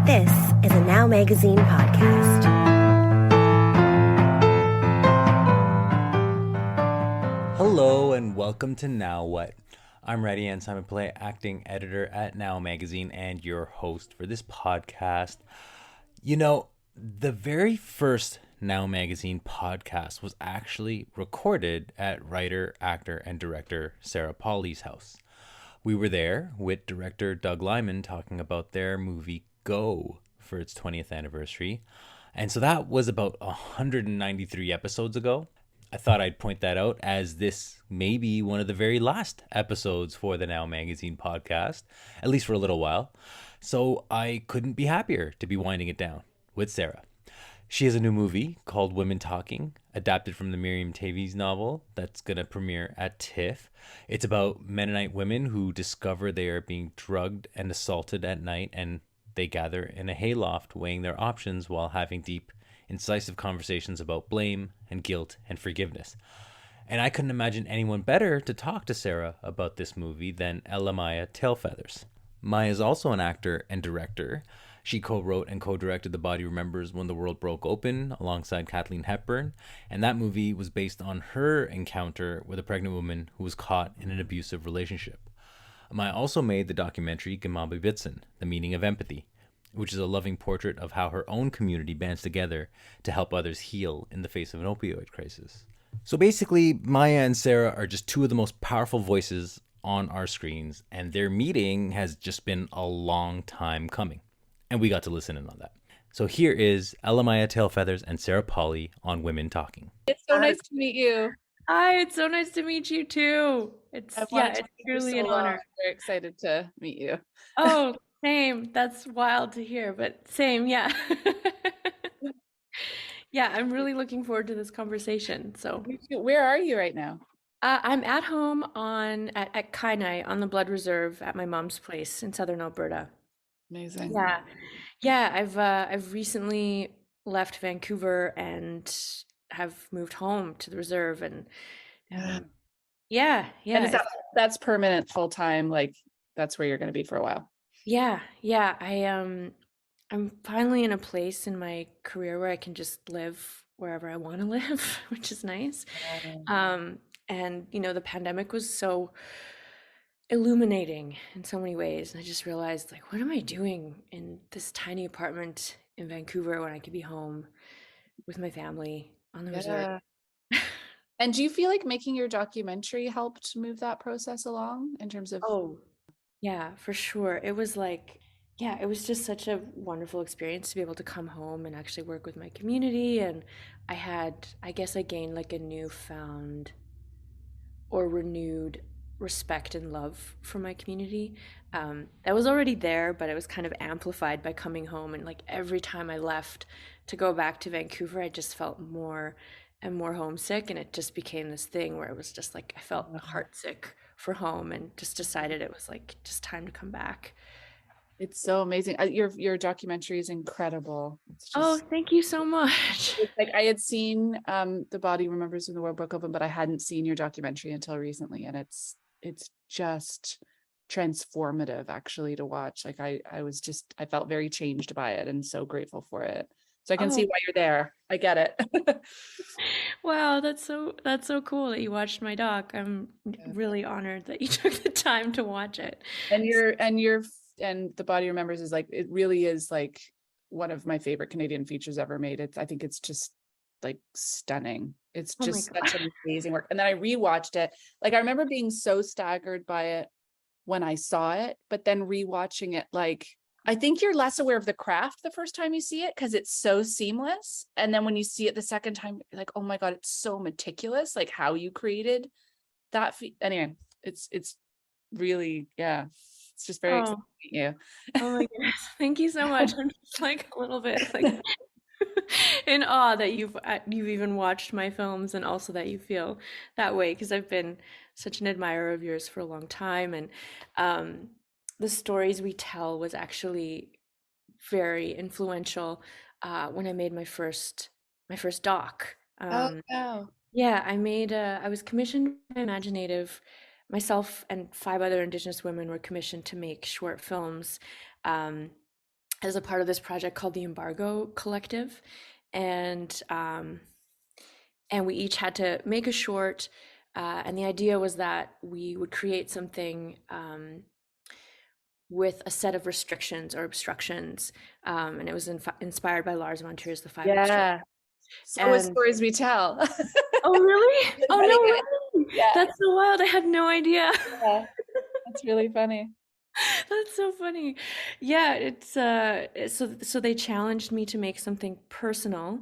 This is a Now Magazine podcast. Hello and welcome to Now What? I'm Reddy and Simon Polley, acting editor at Now Magazine and your host for this podcast. You know, the very first Now Magazine podcast was actually recorded at writer, actor, and director Sarah Polley's house. We were there with director Doug Liman talking about their movie Go for its 20th anniversary. And so that was about 193 episodes ago. I thought I'd point that out as this may be one of the very last episodes for the Now Magazine podcast, at least for a little while. So I couldn't be happier to be winding it down with Sarah. She has a new movie called Women Talking, adapted from the Miriam Tavi's novel that's going to premiere at TIFF. It's about Mennonite women who discover they are being drugged and assaulted at night, and they gather in a hayloft weighing their options while having deep, incisive conversations about blame and guilt and forgiveness. And I couldn't imagine anyone better to talk to Sarah about this movie than Elle-Ma Tailfeathers. Maya is also an actor and director. She co-wrote and co-directed The Body Remembers When the World Broke Open alongside Kathleen Hepburn, and that movie was based on her encounter with a pregnant woman who was caught in an abusive relationship. Maya also made the documentary Gemabi Bitsin, The Meaning of Empathy, which is a loving portrait of how her own community bands together to help others heal in the face of an opioid crisis. So basically, Maya and Sarah are just two of the most powerful voices on our screens, and their meeting has just been a long time coming. And we got to listen in on that. So here is Elle-Ma Tailfeathers and Sarah Polley on Women Talking. It's so nice to meet you. Hi, it's so nice to meet you too. It's truly an honor. I'm very excited to meet you. Oh, same. That's wild to hear, but same, yeah. Yeah, I'm really looking forward to this conversation. So, Where are you right now? I'm at home at Kainai on the Blood Reserve at my mom's place in southern Alberta. Amazing. Yeah. I've recently left Vancouver and have moved home to the reserve, and yeah. And that's permanent, full time. Like that's where you're going to be for a while. Yeah. I'm finally in a place in my career where I can just live wherever I want to live, which is nice. And the pandemic was so illuminating in so many ways, and I just realized, like, what am I doing in this tiny apartment in Vancouver when I could be home with my family on the reserve? And do you feel like making your documentary helped move that process along in terms of? Oh, yeah, for sure. It was just such a wonderful experience to be able to come home and actually work with my community. And I guess I gained like a newfound or renewed respect and love for my community. That was already there, but it was kind of amplified by coming home. And like every time I left to go back to Vancouver, I just felt more and more homesick. And it just became this thing where it was just like I felt heartsick for home and just decided it was like just time to come back. It's so amazing. Your documentary is incredible. Oh, thank you so much. It's like I had seen The Body Remembers When the World Broke Open, but I hadn't seen your documentary until recently, and it's just transformative actually to watch. Like I felt very changed by it and so grateful for it. So I can see why you're there. I get it. Wow, that's so cool that you watched my doc. I'm really honored that you took the time to watch it. And The Body Remembers is like, it really is like one of my favorite Canadian features ever made. I think it's just like stunning. It's just such an amazing work. And then I rewatched it. Like I remember being so staggered by it when I saw it, but then rewatching it, like I think you're less aware of the craft the first time you see it because it's so seamless. And then when you see it the second time, you're like, oh my God, it's so meticulous, like how you created that. Anyway, it's really, it's just very exciting to meet you. Oh my goodness. Thank you so much. I'm just like a little bit like in awe that you've even watched my films and also that you feel that way, because I've been such an admirer of yours for a long time. And the stories we tell was actually very influential when I made my first doc. Yeah, I was commissioned by Imaginative. Myself and 5 other Indigenous women were commissioned to make short films as a part of this project called the Embargo Collective, and we each had to make a short, and the idea was that we would create something with a set of restrictions or obstructions, and it was inspired by Lars von Trier's The Five Obstructions. Yeah. So as And stories we tell. oh, really? Oh, Really good. no way! Yeah. That's so wild. I had no idea. Yeah. That's really funny. That's so funny. Yeah, so they challenged me to make something personal,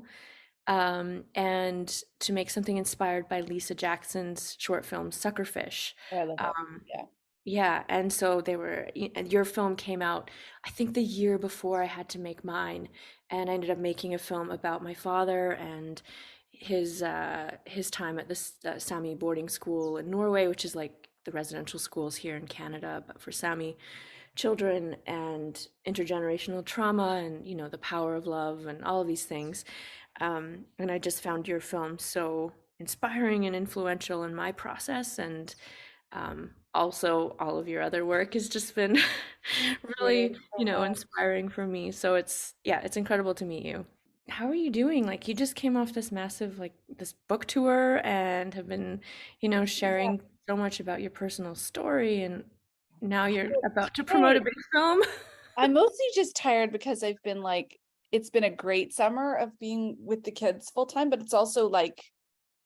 and to make something inspired by Lisa Jackson's short film Suckerfish. Oh, I love that. Um, Yeah. yeah, and so and your film came out, I think the year before I had to make mine, and I ended up making a film about my father and his time at this Sami boarding school in Norway, which is like the residential schools here in Canada, but for Sami children, and intergenerational trauma, and the power of love and all of these things. And I just found your film so inspiring and influential in my process, and also all of your other work has just been really, inspiring for me. So it's incredible to meet you. How are you doing? Like, you just came off this massive, like, this book tour, and have been, sharing so much about your personal story, and now you're about to promote a big film. I'm mostly just tired because I've been like, it's been a great summer of being with the kids full time, but it's also like,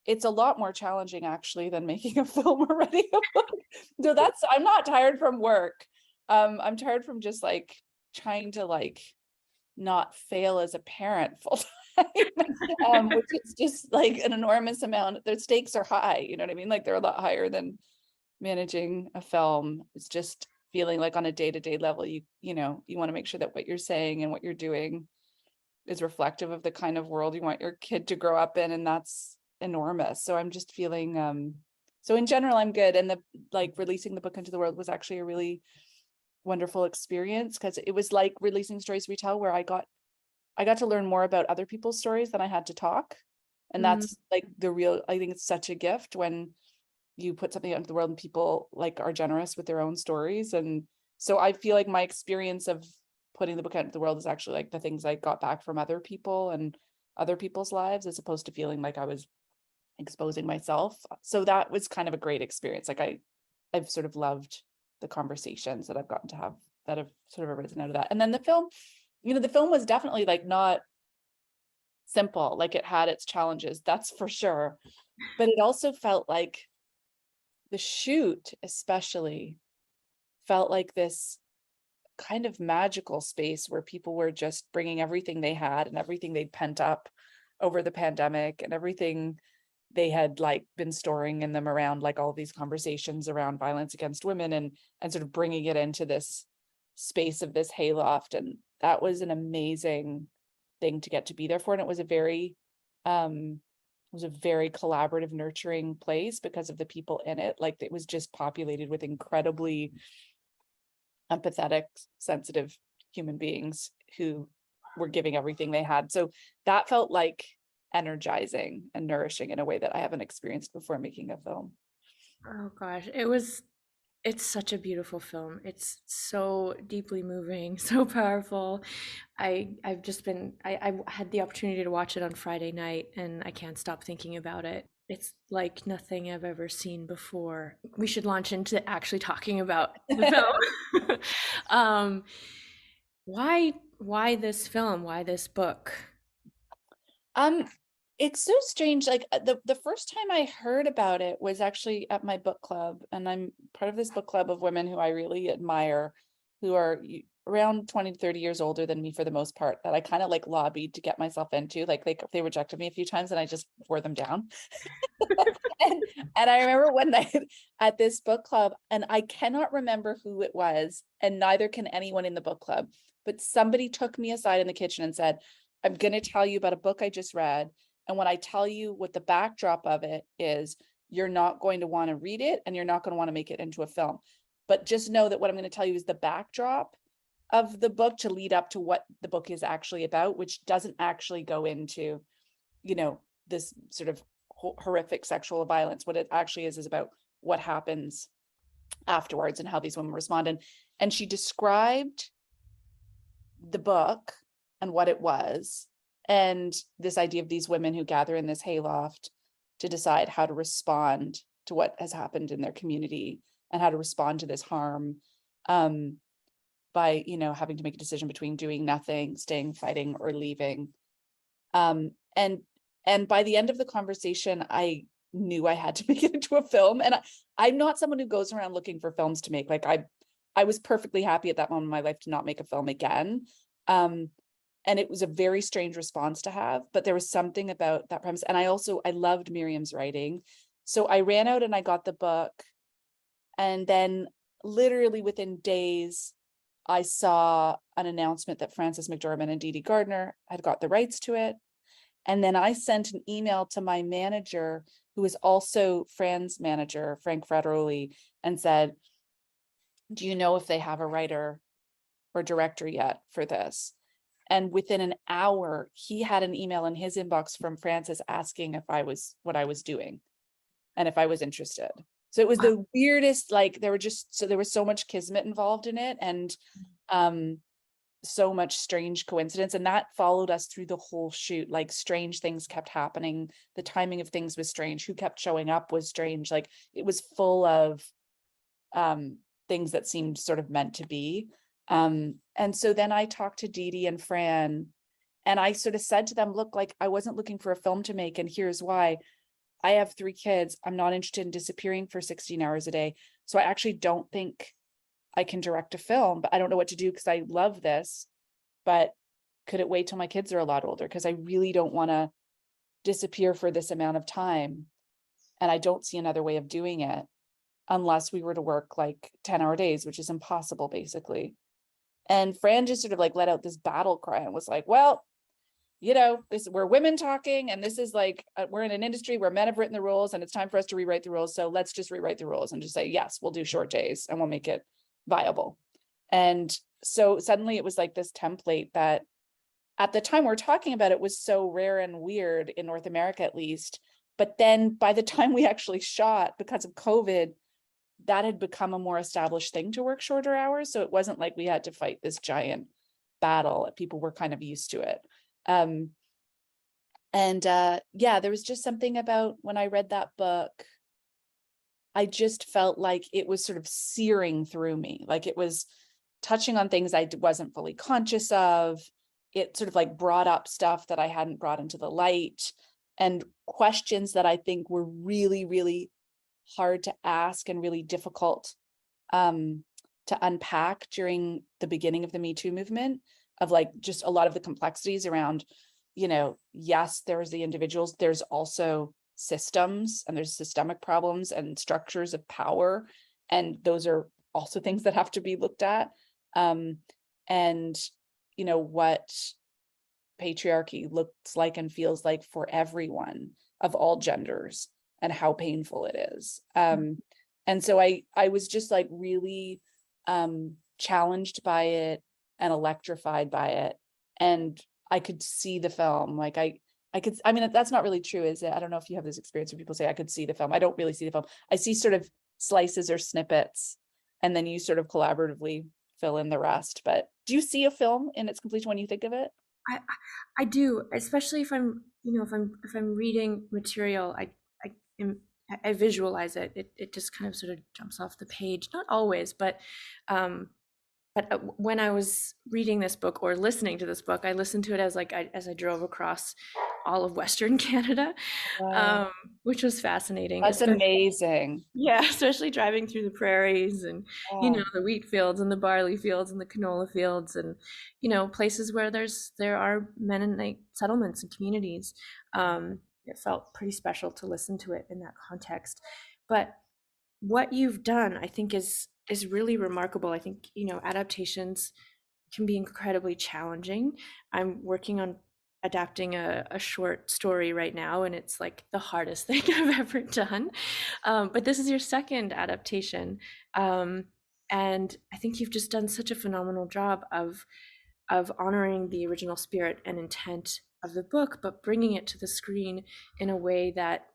it's a lot more challenging actually than making a film or writing a book. So I'm not tired from work. I'm tired from just like trying to like not fail as a parent full time, which is just like an enormous amount. The stakes are high, you know what I mean? Like they're a lot higher than managing a film. It's just feeling like on a day-to-day level, you want to make sure that what you're saying and what you're doing is reflective of the kind of world you want your kid to grow up in, and that's enormous. So I'm just feeling so in general I'm good, and the like releasing the book into the world was actually a really wonderful experience, because it was like releasing Stories We Tell, where I got to learn more about other people's stories than I had to talk. And that's like I think it's such a gift when you put something out into the world and people like are generous with their own stories. And so I feel like my experience of putting the book out into the world is actually like the things I got back from other people and other people's lives, as opposed to feeling like I was exposing myself. So that was kind of a great experience. Like I've sort of loved the conversations that I've gotten to have that have sort of arisen out of that. And then the film, the film was definitely like not simple. Like it had its challenges, that's for sure. But it also felt like the shoot especially felt like this kind of magical space where people were just bringing everything they had and everything they'd pent up over the pandemic and everything they had like been storing in them around like all these conversations around violence against women, and sort of bringing it into this space of this hayloft. And that was an amazing thing to get to be there for. And it was a very collaborative, nurturing place because of the people in it. Like it was just populated with incredibly empathetic, sensitive human beings who were giving everything they had. So that felt like energizing and nourishing in a way that I haven't experienced before making a film. Oh gosh, it's such a beautiful film. It's so deeply moving, so powerful. I had the opportunity to watch it on Friday night, and I can't stop thinking about it. It's like nothing I've ever seen before. We should launch into actually talking about the film. Why this film? Why this book? It's so strange. Like the first time I heard about it was actually at my book club, and I'm part of this book club of women who I really admire, who are around 20 to 30 years older than me for the most part, that I kind of like lobbied to get myself into. Like they rejected me a few times and I just wore them down. and I remember one night at this book club, and I cannot remember who it was, and neither can anyone in the book club, but somebody took me aside in the kitchen and said, I'm going to tell you about a book I just read. And when I tell you what the backdrop of it is, you're not going to want to read it, and you're not going to want to make it into a film. But just know that what I'm going to tell you is the backdrop of the book to lead up to what the book is actually about, which doesn't actually go into, this sort of horrific sexual violence. What it actually is about what happens afterwards and how these women respond. And she described the book and what it was, and this idea of these women who gather in this hayloft to decide how to respond to what has happened in their community and how to respond to this harm, by, having to make a decision between doing nothing, staying, fighting, or leaving. And by the end of the conversation, I knew I had to make it into a film. And I'm not someone who goes around looking for films to make. Like I was perfectly happy at that moment in my life to not make a film again. And it was a very strange response to have, but there was something about that premise. And I loved Miriam's writing. So I ran out and I got the book. And then literally within days, I saw an announcement that Frances McDormand and Dee Dee Gardner had got the rights to it. And then I sent an email to my manager, who is also Fran's manager, Frank Frederoli, and said, do you know if they have a writer or director yet for this? And within an hour, he had an email in his inbox from Frances asking if what I was doing and if I was interested. So it was the weirdest, like there was so much kismet involved in it, and so much strange coincidence. And that followed us through the whole shoot. Like strange things kept happening. The timing of things was strange. Who kept showing up was strange. Like it was full of things that seemed sort of meant to be. And so then I talked to Dee Dee and Fran, and I sort of said to them, look, like I wasn't looking for a film to make, and here's why. I have 3 kids. I'm not interested in disappearing for 16 hours a day. So I actually don't think I can direct a film, but I don't know what to do because I love this. But could it wait till my kids are a lot older? Because I really don't want to disappear for this amount of time. And I don't see another way of doing it unless we were to work like 10-hour days, which is impossible, basically. And Fran just sort of like let out this battle cry and was like, well, we're women talking, and this is like, we're in an industry where men have written the rules, and it's time for us to rewrite the rules. So let's just rewrite the rules and just say, yes, we'll do short days and we'll make it viable. And so suddenly it was like this template that at the time we're talking about it was so rare and weird in North America, at least. But then by the time we actually shot, because of COVID, that had become a more established thing to work shorter hours. So it wasn't like we had to fight this giant battle. People were kind of used to it. There was just something about when I read that book, I just felt like it was sort of searing through me. Like it was touching on things I wasn't fully conscious of. It sort of like brought up stuff that I hadn't brought into the light, and questions that I think were really, really hard to ask and really difficult to unpack during the beginning of the Me Too movement, of like just a lot of the complexities around, yes, there's the individuals, there's also systems, and there's systemic problems and structures of power. And those are also things that have to be looked at. What patriarchy looks like and feels like for everyone of all genders, and how painful it is. And so I was just like really challenged by it and electrified by it. And I could see the film. Like I mean, that's not really true, is it? I don't know if you have this experience where people say, I could see the film. I don't really see the film. I see sort of slices or snippets, and then you sort of collaboratively fill in the rest. But do you see a film in its completion when you think of it? I do, especially if I'm reading material, I visualize it. It just kind of sort of jumps off the page. Not always, but when I was reading this book or listening to this book, I listened to it as I drove across all of Western Canada, Wow. which was fascinating. That's amazing. Yeah, especially driving through the prairies and Yeah. the wheat fields and the barley fields and the canola fields, and places where there are Mennonite settlements and communities. It felt pretty special to listen to it in that context. But what you've done, I think, is really remarkable. I think adaptations can be incredibly challenging. I'm working on adapting a short story right now, and it's like the hardest thing I've ever done. But this is your second adaptation, and I think you've just done such a phenomenal job of honoring the original spirit and intent of the book, but bringing it to the screen in a way that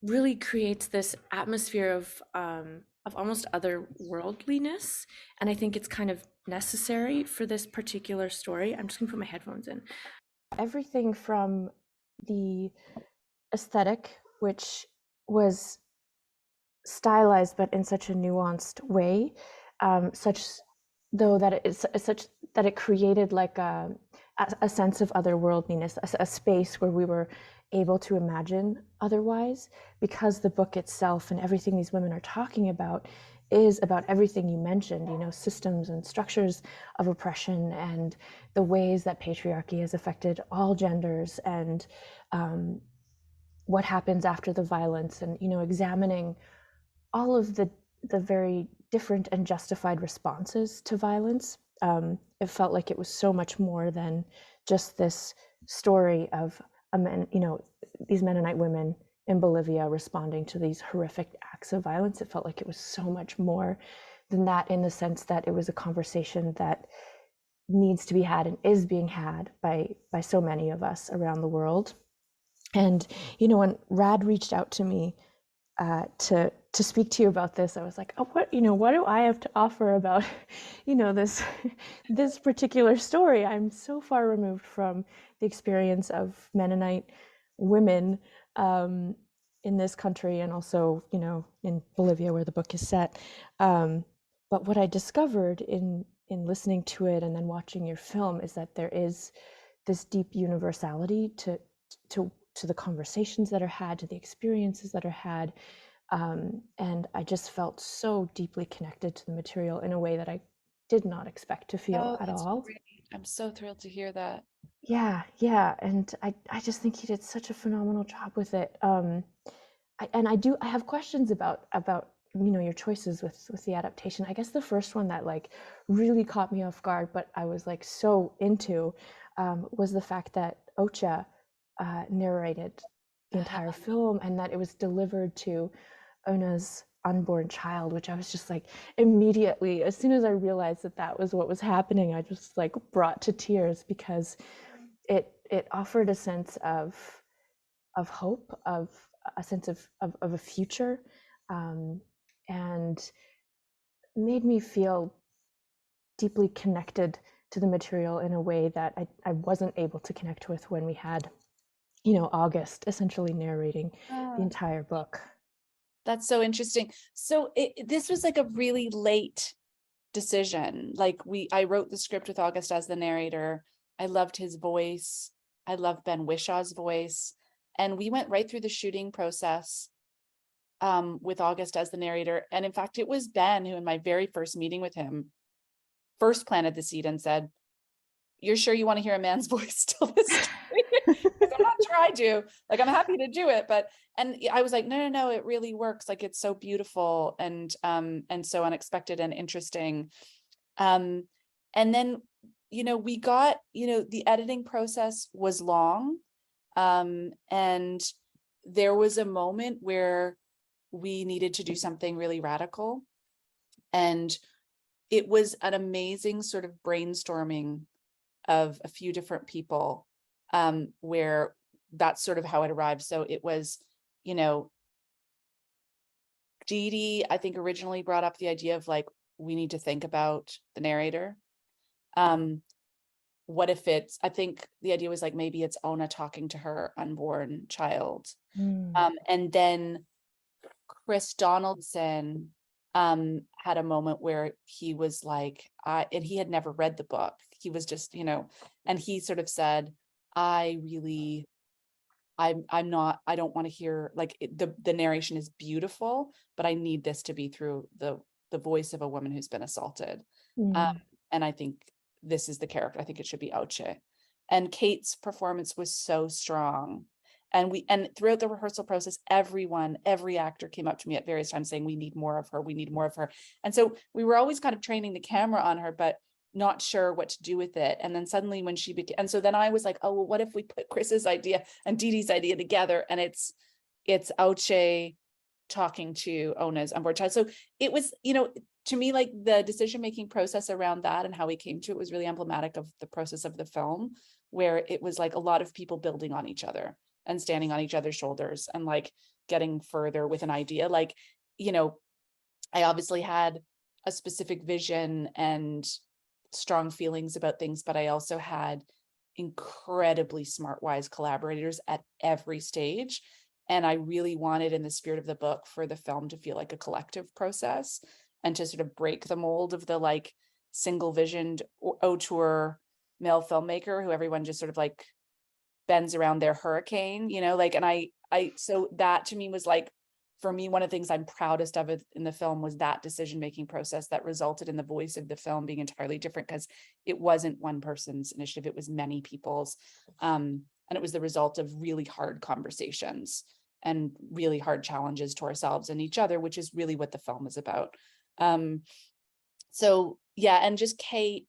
really creates this atmosphere of almost otherworldliness. And I think it's kind of necessary for this particular story. I'm just gonna put my headphones in. Everything from the aesthetic, which was stylized but in such a nuanced way, such though that it's such that it created like a sense of otherworldliness, a space where we were able to imagine otherwise, because the book itself and everything these women are talking about is about everything you mentioned, you know, systems and structures of oppression and the ways that patriarchy has affected all genders, and what happens after the violence, and, you know, examining all of the very different and justified responses to violence. It felt like it was so much more than just this story of a man, you know, these Mennonite women in Bolivia responding to these horrific acts of violence. It felt like it was so much more than that, in the sense that it was a conversation that needs to be had and is being had by so many of us around the world. And, you know, when Rad reached out to me to speak to you about this, I was like, oh, what, you know, what do I have to offer about, you know, this this particular story? I'm so far removed from the experience of Mennonite women in this country, and also, you know, in Bolivia where the book is set. But what I discovered in listening to it and then watching your film is that there is this deep universality to the conversations that are had, to the experiences that are had. And I just felt so deeply connected to the material in a way that I did not expect to feel at That's all. great. I'm so thrilled to hear that. Yeah. And I just think he did such a phenomenal job with it. I have questions about you know, your choices with the adaptation. I guess the first one that like really caught me off guard, but I was like so into, was the fact that Ocha narrated the entire film, and that it was delivered to Ona's unborn child, which I was just like, immediately, as soon as I realized that that was what was happening, I just like brought to tears, because it offered a sense of hope, of a sense of a future, and made me feel deeply connected to the material in a way that I wasn't able to connect with when we had, you know, August essentially narrating the entire book. That's so interesting. So this was like a really late decision. Like I wrote the script with August as the narrator. I loved his voice. I love Ben Wishaw's voice. And we went right through the shooting process with August as the narrator. And in fact, it was Ben who, in my very first meeting with him, first planted the seed and said, "You're sure you want to hear a man's voice tell this story?" Because I'm not sure I do. Like, I'm happy to do it, but and I was like, no, it really works. Like, it's so beautiful and so unexpected and interesting. And then, you know, we got, you know, the editing process was long. And there was a moment where we needed to do something really radical. And it was an amazing sort of brainstorming of a few different people, where that's sort of how it arrived. So it was, you know, Dee Dee, I think, originally brought up the idea of like, we need to think about the narrator. What if I think the idea was like, maybe it's Ona talking to her unborn child. And then Chris Donaldson had a moment where he was like, and he had never read the book. He was just, you know, and he sort of said, I'm not, I don't want to hear like the narration is beautiful, but I need this to be through the voice of a woman who's been assaulted. And I think this is the character. I think it should be Auche. And Kate's performance was so strong. And throughout the rehearsal process, every actor came up to me at various times saying, we need more of her. We need more of her. And so we were always kind of training the camera on her, but not sure what to do with it. And then suddenly when she became, and so then I was like, oh, well, what if we put Chris's idea and Dee Dee's idea together? And it's Auche talking to Ona's unborn child. So it was, you know, to me, like the decision-making process around that and how we came to it was really emblematic of the process of the film, where it was like a lot of people building on each other and standing on each other's shoulders and like getting further with an idea. Like, you know, I obviously had a specific vision and strong feelings about things, but I also had incredibly smart, wise collaborators at every stage. And I really wanted, in the spirit of the book, for the film to feel like a collective process and to sort of break the mold of the like single visioned auteur male filmmaker who everyone just sort of like bends around their hurricane, like, and so that to me was like, for me, one of the things I'm proudest of it in the film was that decision-making process that resulted in the voice of the film being entirely different, because it wasn't one person's initiative, it was many people's. And it was the result of really hard conversations and really hard challenges to ourselves and each other, which is really what the film is about. So yeah, and just Kate,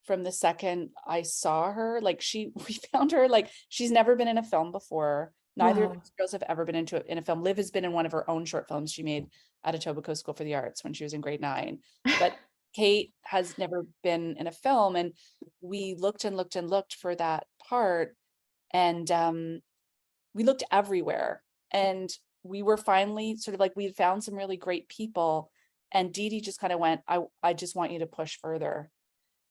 from the second I saw her, like we found her, like she's never been in a film before. Neither of Wow. these girls have ever been in a film. Liv has been in one of her own short films she made at Etobicoke School for the Arts when she was in grade 9. But Kate has never been in a film, and we looked and looked and looked for that part, and we looked everywhere, and we were finally sort of like, we had found some really great people, and Dee Dee just kind of went, I just want you to push further.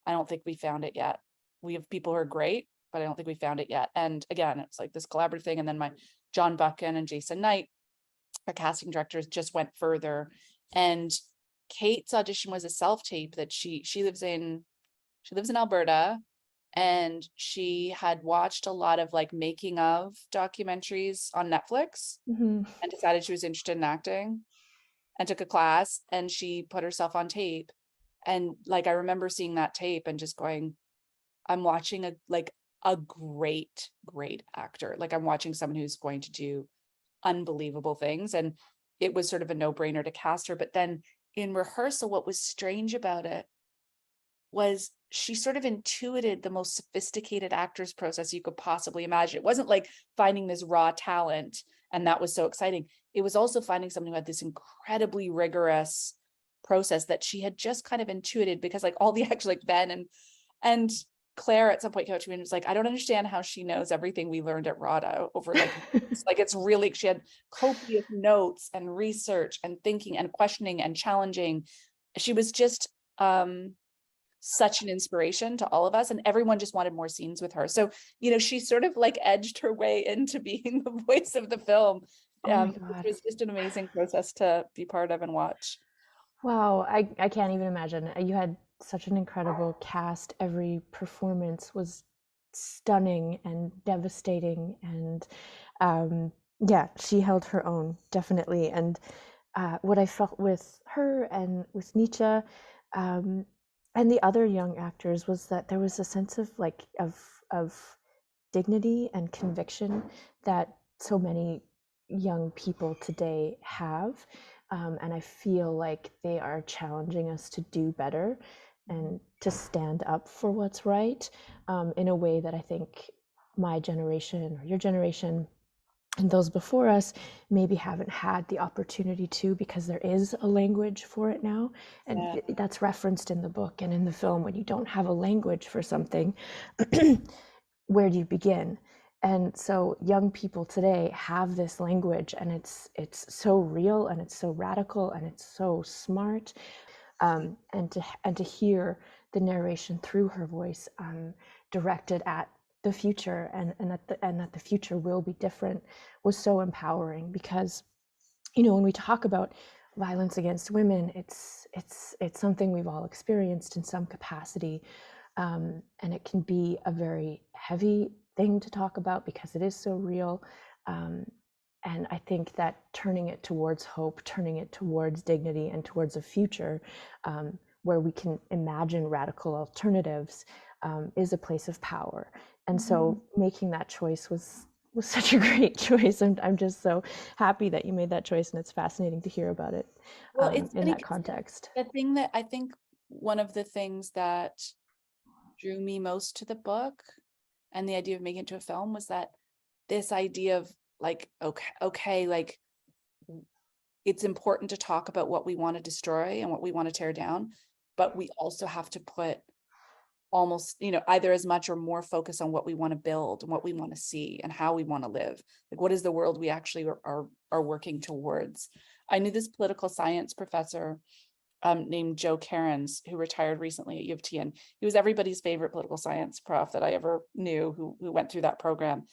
I don't think we found it yet. We have people who are great, but I don't think we found it yet. And again, it's like this collaborative thing. And then my John Buchan and Jason Knight, our casting directors, just went further. And Kate's audition was a self-tape that she lives in Alberta, and she had watched a lot of like making of documentaries on Netflix Mhm. and decided she was interested in acting and took a class, and she put herself on tape. And like, I remember seeing that tape and just going, I'm watching a great, great actor. Like, I'm watching someone who's going to do unbelievable things. And it was sort of a no-brainer to cast her. But then in rehearsal, what was strange about it was she sort of intuited the most sophisticated actor's process you could possibly imagine. It wasn't like finding this raw talent, and that was so exciting. It was also finding someone who had this incredibly rigorous process that she had just kind of intuited, because like all the actors, like Ben and Claire at some point came up to me and was like, I don't understand how she knows everything we learned at RADA over like it's really, she had copious notes and research and thinking and questioning and challenging. She was just such an inspiration to all of us, and everyone just wanted more scenes with her. So, she sort of like edged her way into being the voice of the film, Oh my which God. was just an amazing process to be part of and watch. Wow, I can't even imagine. You had such an incredible cast. Every performance was stunning and devastating, and yeah, she held her own definitely. And what I felt with her and with Nietzsche, and the other young actors, was that there was a sense of of dignity and conviction that so many young people today have. And I feel like they are challenging us to do better and to stand up for what's right, in a way that I think my generation or your generation and those before us maybe haven't had the opportunity to, because there is a language for it now. And Yeah. that's referenced in the book and in the film. When you don't have a language for something, where do you begin? And so young people today have this language, and it's so real and it's so radical and it's so smart. And to hear the narration through her voice, directed at the future, and that the future will be different, was so empowering. Because when we talk about violence against women, it's something we've all experienced in some capacity, and it can be a very heavy thing to talk about because it is so real. And I think that turning it towards hope, turning it towards dignity, and towards a future, where we can imagine radical alternatives, is a place of power. And so making that choice was such a great choice. I'm just so happy that you made that choice, and it's fascinating to hear about it, Well, it's in funny that 'cause context. the thing that I think, one of the things that drew me most to the book and the idea of making it to a film, was that this idea of like, okay, like, it's important to talk about what we want to destroy and what we want to tear down, but we also have to put almost, either as much or more focus on what we want to build and what we want to see and how we want to live. Like, what is the world we actually are working towards? I knew this political science professor named Joe Cairns, who retired recently at U of T, and he was everybody's favorite political science prof that I ever knew who went through that program.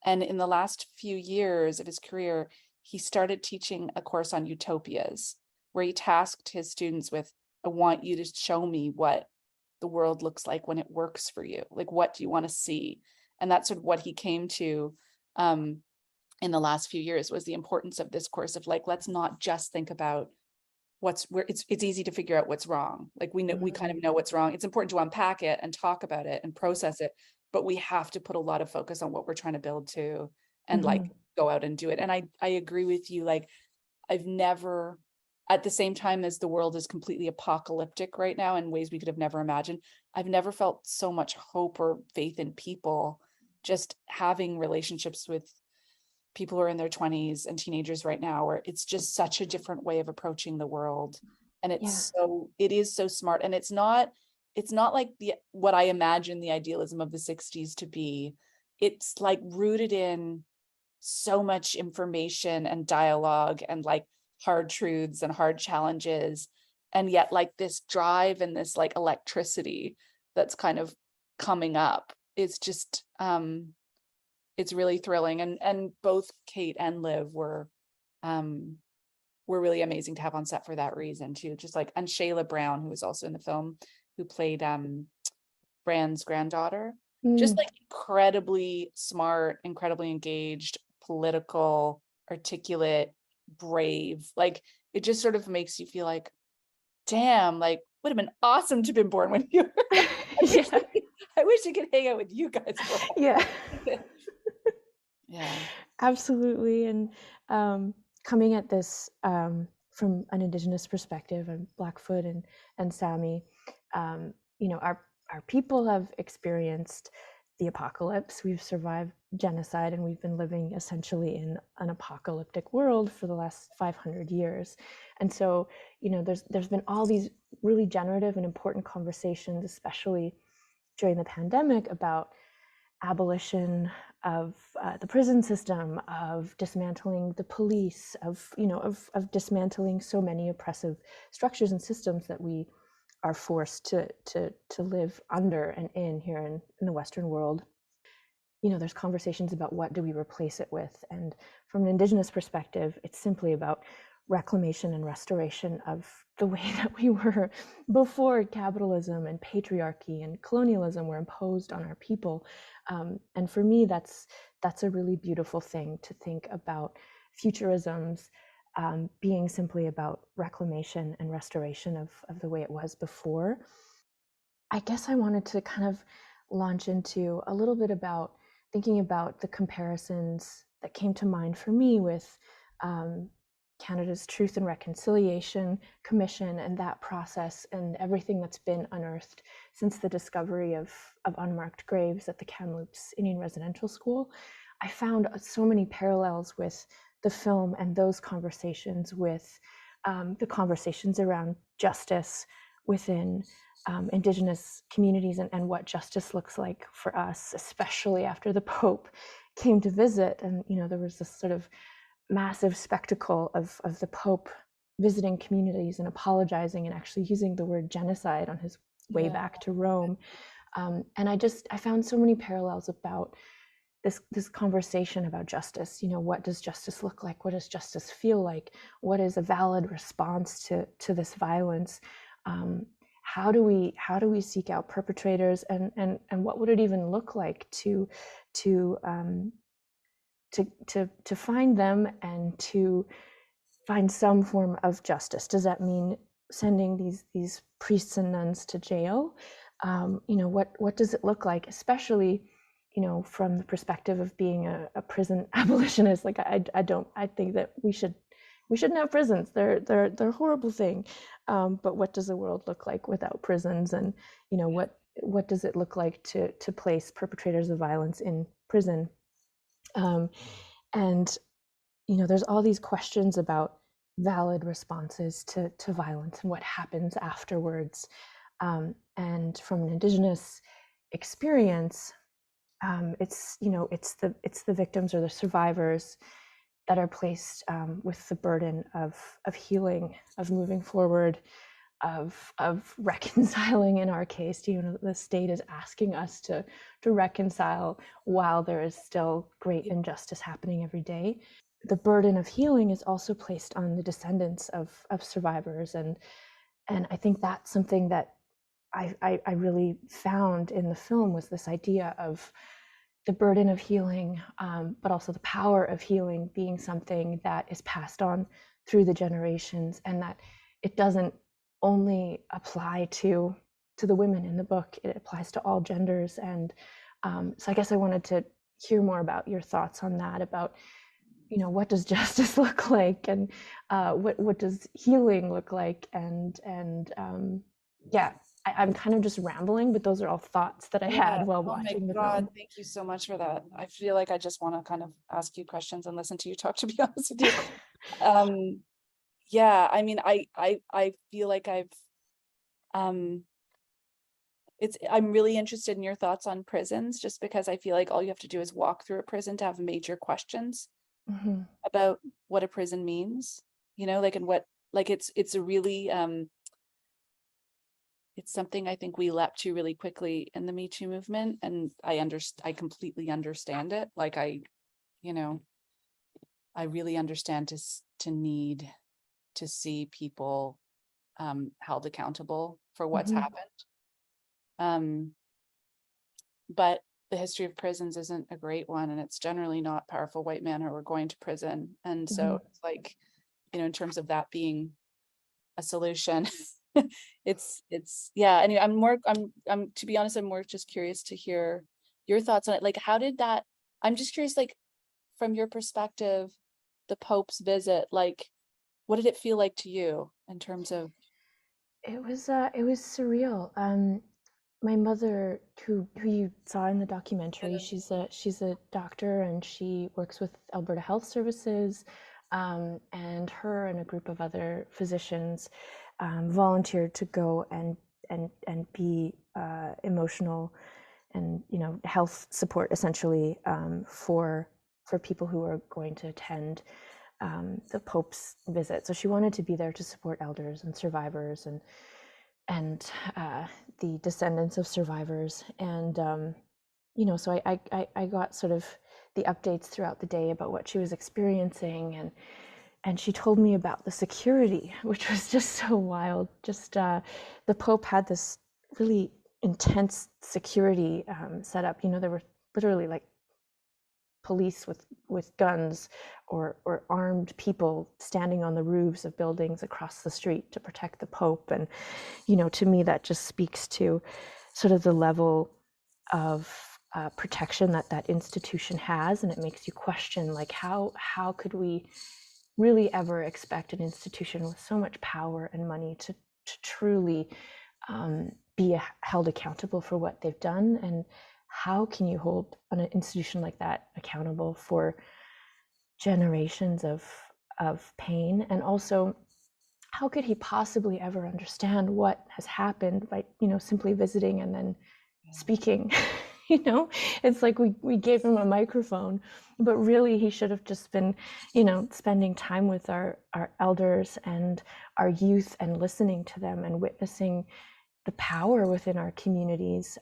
And in the last few years of his career, he started teaching a course on utopias, where he tasked his students with, I want you to show me what the world looks like when it works for you. Like, what do you want to see? And that's sort of what he came to in the last few years, was the importance of this course of like, let's not just think about what's where it's easy to figure out what's wrong. Like we know, we kind of know what's wrong. It's important to unpack it and talk about it and process it, but we have to put a lot of focus on what we're trying to build to, and like go out and do it. And I agree with you. Like, I've never, at the same time as the world is completely apocalyptic right now in ways we could have never imagined, I've never felt so much hope or faith in people just having relationships with people who are in their 20s and teenagers right now, where it's just such a different way of approaching the world. And it is so smart. And it's not like what I imagine the idealism of the 60s to be. It's like rooted in so much information and dialogue and like hard truths and hard challenges. And yet like this drive and this like electricity that's kind of coming up is just, it's really thrilling. And both Kate and Liv were really amazing to have on set for that reason too. Just like, and Shayla Brown, who was also in the film, who played Bran's granddaughter, just like incredibly smart, incredibly engaged, political, articulate, brave. Like, it just sort of makes you feel like, damn, like would have been awesome to have been born when you were I wish I could hang out with you guys more. Yeah. Yeah, Absolutely. And coming at this from an Indigenous perspective, and Blackfoot and Sami, you know, our people have experienced the apocalypse. We've survived genocide, and we've been living essentially in an apocalyptic world for the last 500 years. And so, you know, there's been all these really generative and important conversations, especially during the pandemic, about abolition of the prison system, of dismantling the police, of dismantling so many oppressive structures and systems that we are forced to live under and in here in the Western world. You know, there's conversations about what do we replace it with, and from an Indigenous perspective, it's simply about reclamation and restoration of the way that we were before capitalism and patriarchy and colonialism were imposed on our people. And for me, that's a really beautiful thing to think about futurisms being simply about reclamation and restoration of the way it was before. I guess I wanted to kind of launch into a little bit about thinking about the comparisons that came to mind for me with Canada's Truth and Reconciliation Commission and that process and everything that's been unearthed since the discovery of unmarked graves at the Kamloops Indian Residential School. I found so many parallels with the film and those conversations with the conversations around justice within Indigenous communities and what justice looks like for us, especially after the Pope came to visit. And, you know, there was this sort of massive spectacle of the Pope visiting communities and apologizing and actually using the word genocide on his way back to Rome. And I found so many parallels about this conversation about justice. You know, what does justice look like? What does justice feel like? What is a valid response to this violence? How do we seek out perpetrators, and what would it even look like to find them and to find some form of justice? Does that mean sending these priests and nuns to jail? You know, what does it look like, especially, you know, from the perspective of being a prison abolitionist? Like, I think that we shouldn't have prisons. They're a horrible thing. But what does the world look like without prisons? And, you know, what does it look like to place perpetrators of violence in prison? And, you know, there's all these questions about valid responses to violence and what happens afterwards. And from an Indigenous experience, it's the victims or the survivors that are placed with the burden of healing, of moving forward, of reconciling. In our case, the state is asking us to reconcile while there is still great injustice happening every day. The burden of healing is also placed on the descendants of survivors, and I think that's something that I really found in the film, was this idea of the burden of healing, but also the power of healing being something that is passed on through the generations, and that it doesn't only apply to the women in the book. It applies to all genders. And so I guess I wanted to hear more about your thoughts on that, about what does justice look like, and what does healing look like, and yeah, I'm kind of just rambling, but those are all thoughts that I had while watching the film. Thank you so much for that. I feel like I just want to kind of ask you questions and listen to you talk, to be honest with you. Yeah, I mean, I feel like I'm really interested in your thoughts on prisons, just because I feel like all you have to do is walk through a prison to have major questions about what a prison means, like, and what, like, it's a really, it's something I think we leapt to really quickly in the Me Too movement, and I completely understand it. Like, I really understand to need to see people held accountable for what's happened. But the history of prisons isn't a great one, and it's generally not powerful white men who are going to prison. And so it's like, in terms of that being a solution, it's yeah. Anyway, I'm to be honest, I'm more just curious to hear your thoughts on it. Like, how did that, I'm just curious, like, from your perspective, the Pope's visit, like, what did it feel like to you in terms of? It was surreal. My mother, who you saw in the documentary, she's a doctor, and she works with Alberta Health Services, and her and a group of other physicians volunteered to go and be emotional and health support, essentially, for people who are going to attend the Pope's visit. So she wanted to be there to support elders and survivors, and the descendants of survivors. And so I got sort of the updates throughout the day about what she was experiencing, and she told me about the security, which was just so wild. Just the Pope had this really intense security set up. There were literally like police with guns or armed people standing on the roofs of buildings across the street to protect the Pope. And to me, that just speaks to sort of the level of protection that institution has, and it makes you question, like, how could we really ever expect an institution with so much power and money to truly be held accountable for what they've done? And how can you hold an institution like that accountable for generations of pain? And also, how could he possibly ever understand what has happened by simply visiting and then speaking? It's like we gave him a microphone, but really he should have just been spending time with our elders and our youth, and listening to them and witnessing the power within our communities,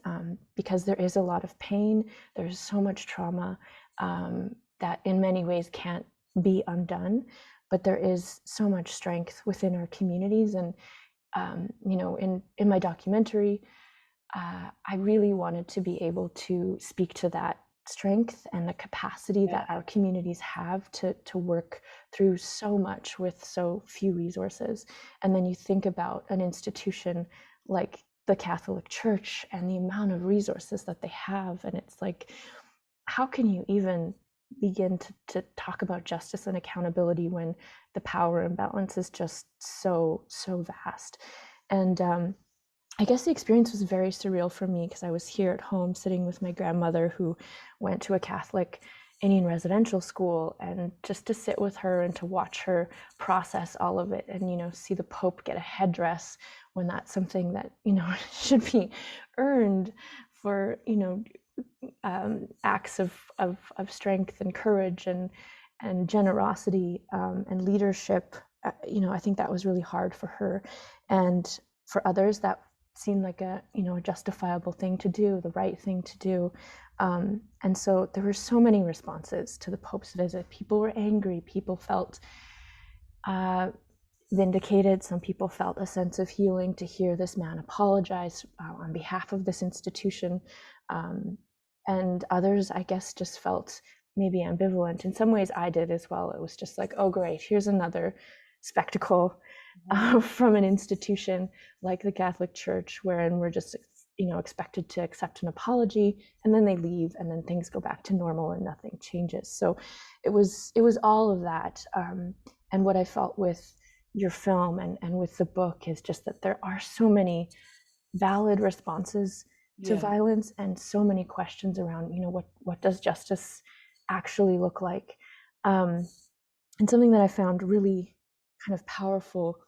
because there is a lot of pain. There's so much trauma that in many ways can't be undone, but there is so much strength within our communities. And in my documentary, I really wanted to be able to speak to that strength and the capacity that our communities have to work through so much with so few resources. And then you think about an institution like the Catholic Church and the amount of resources that they have, and it's like, how can you even begin to talk about justice and accountability when the power imbalance is just so vast? And I guess the experience was very surreal for me, because I was here at home sitting with my grandmother, who went to a Catholic Indian residential school, and just to sit with her and to watch her process all of it, and see the Pope get a headdress when that's something that should be earned for acts of strength and courage and generosity and leadership. I think that was really hard for her. And for others that seemed like a a justifiable thing to do, the right thing to do. And so there were so many responses to the Pope's visit. People were angry. People felt vindicated. Some people felt a sense of healing to hear this man apologize on behalf of this institution. And others, I guess, just felt maybe ambivalent. In some ways, I did as well. It was just like, oh, great, here's another spectacle from an institution like the Catholic Church, wherein we're just expected to accept an apology, and then they leave, and then things go back to normal and nothing changes. So it was all of that. And what I felt with your film and with the book is just that there are so many valid responses to violence, and so many questions around what does justice actually look like. And something that I found really kind of powerful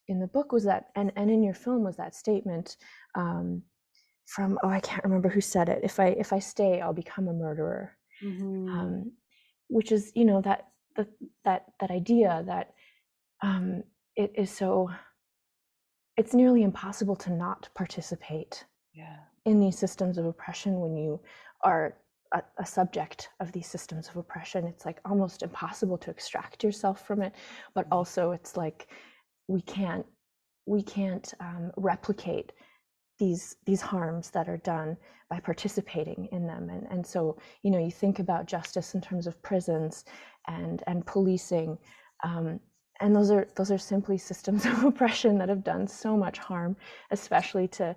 in the book was that, and in your film, was that statement from, I can't remember who said it, if I stay, I'll become a murderer. Which is that idea that it is so, it's nearly impossible to not participate in these systems of oppression when you are a subject of these systems of oppression. It's like almost impossible to extract yourself from it, but also it's like we can't replicate these harms that are done by participating in them. And so you think about justice in terms of prisons and policing, and those are simply systems of oppression that have done so much harm, especially to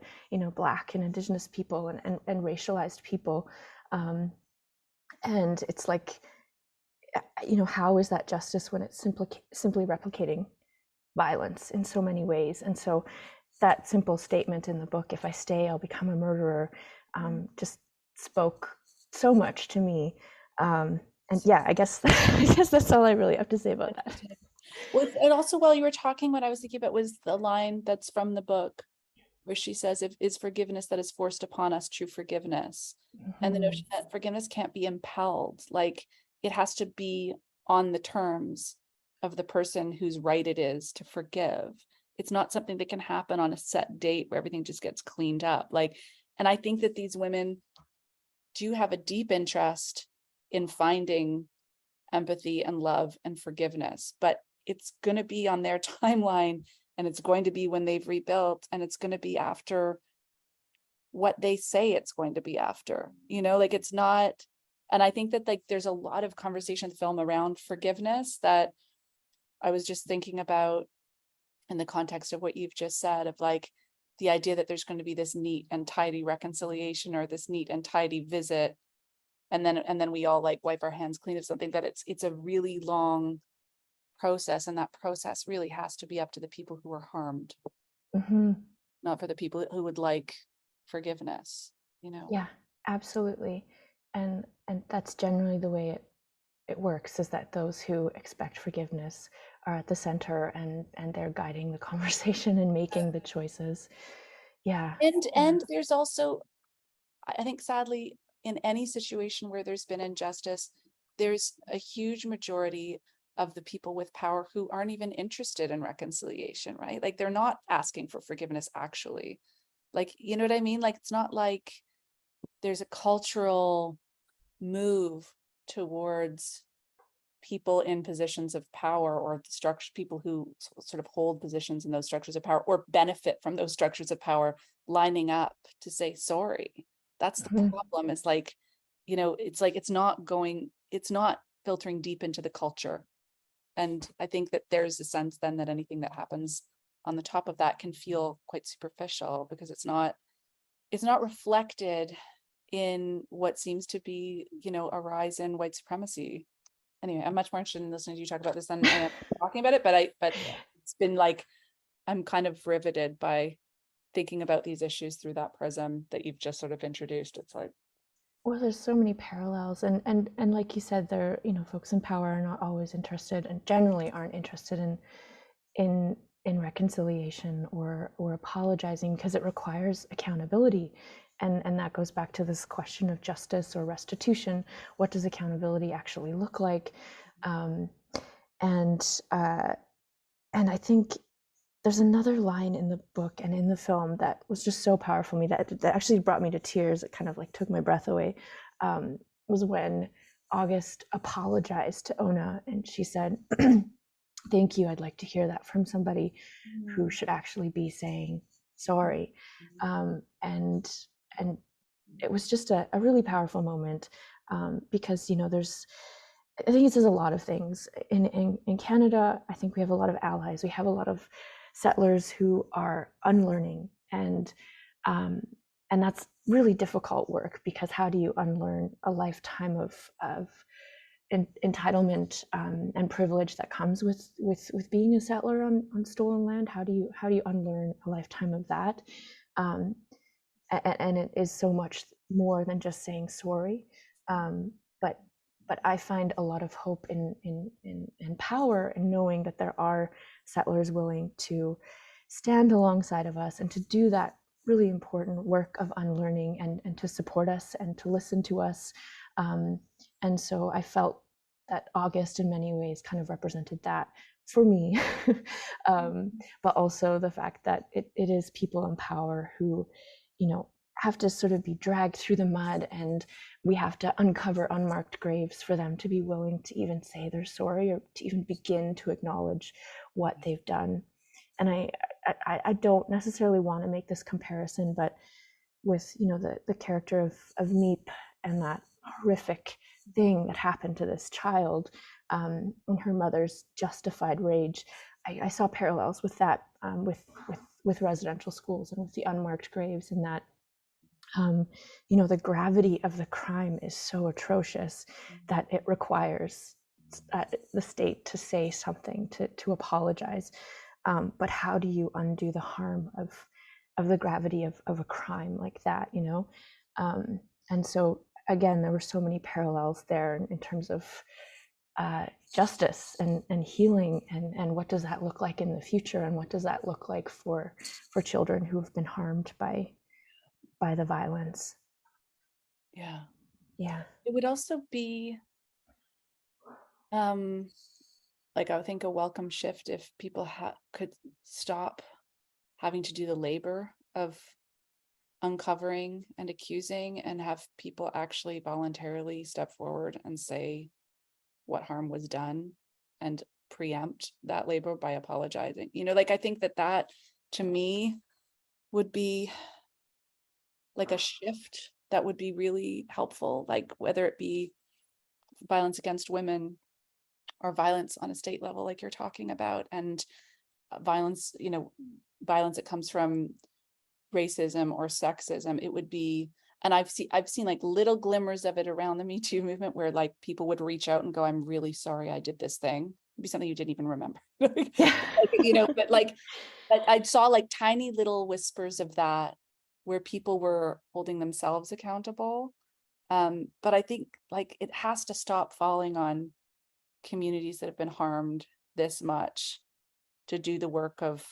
Black and Indigenous people and racialized people. And it's like, how is that justice when it's simply replicating violence in so many ways? And so that simple statement in the book, if I stay, I'll become a murderer, just spoke so much to me. And yeah, I guess that's all I really have to say about that. Well, and also while you were talking, what I was thinking about was the line that's from the book where she says, "If is forgiveness that is forced upon us true forgiveness?" And the notion that forgiveness can't be impelled, like it has to be on the terms of the person whose right it is to forgive. It's not something that can happen on a set date where everything just gets cleaned up. And I think that these women do have a deep interest in finding empathy and love and forgiveness, but it's going to be on their timeline, and it's going to be when they've rebuilt, and it's going to be after what they say it's going to be after, it's not. And I think that there's a lot of conversation in the film around forgiveness that I was just thinking about in the context of what you've just said, of the idea that there's going to be this neat and tidy reconciliation or this neat and tidy visit, and then we all wipe our hands clean of something, that it's a really long process, and that process really has to be up to the people who are harmed, not for the people who would like forgiveness. Yeah, absolutely. And that's generally the way it works, is that those who expect forgiveness are at the center, and they're guiding the conversation and making the choices. And there's also, I think, sadly, in any situation where there's been injustice, there's a huge majority of the people with power who aren't even interested in reconciliation, right? They're not asking for forgiveness, actually. You know what I mean? It's not like there's a cultural move towards people in positions of power, or the structure, people who sort of hold positions in those structures of power or benefit from those structures of power, lining up to say sorry. That's the problem. Is it's not filtering deep into the culture. And I think that there's a sense then that anything that happens on the top of that can feel quite superficial, because it's not reflected in what seems to be, a rise in white supremacy. Anyway, I'm much more interested in listening to you talk about this than I am talking about it, but it's been I'm kind of riveted by thinking about these issues through that prism that you've just sort of introduced. It's well, there's so many parallels, and like you said, there, folks in power are not always interested, and generally aren't interested in reconciliation or apologizing, because it requires accountability. And that goes back to this question of justice or restitution. What does accountability actually look like? And I think there's another line in the book and in the film that was just so powerful for me that actually brought me to tears. It kind of like took my breath away. Was when August apologized to Ona, and she said, "Thank you. I'd like to hear that from somebody who should actually be saying sorry." And it was just a really powerful moment, because there's, I think it says a lot of things. In Canada, I think we have a lot of allies. We have a lot of settlers who are unlearning, and that's really difficult work, because how do you unlearn a lifetime of entitlement and privilege that comes with being a settler on stolen land? How do you unlearn a lifetime of that? And it is so much more than just saying sorry. But I find a lot of hope in power, and knowing that there are settlers willing to stand alongside of us and to do that really important work of unlearning, and to support us and to listen to us. And so I felt that August in many ways kind of represented that for me. But also the fact that it is people in power who, have to sort of be dragged through the mud, and we have to uncover unmarked graves for them to be willing to even say they're sorry, or to even begin to acknowledge what they've done. And I don't necessarily want to make this comparison, but with the character of Meep, and that horrific thing that happened to this child, and her mother's justified rage, I saw parallels with that, with residential schools and with the unmarked graves, and that the gravity of the crime is so atrocious that it requires the state to say something, to apologize. But how do you undo the harm of the gravity of a crime like that? And so again, there were so many parallels there in terms of justice and healing, and what does that look like in the future, and what does that look like for children who have been harmed by the violence. Yeah. It would also be like, I would think a welcome shift if people could stop having to do the labor of uncovering and accusing, and have people actually voluntarily step forward and say what harm was done, and preempt that labor by apologizing. I think that to me would be like a shift that would be really helpful, like whether it be violence against women, or violence on a state level like you're talking about, and violence that comes from racism or sexism. It would be, and I've seen like little glimmers of it around the Me Too movement, where like people would reach out and go, "I'm really sorry I did this thing." It'd be something you didn't even remember. But like I saw like tiny little whispers of that, where people were holding themselves accountable. But I think like it has to stop falling on communities that have been harmed this much to do the work of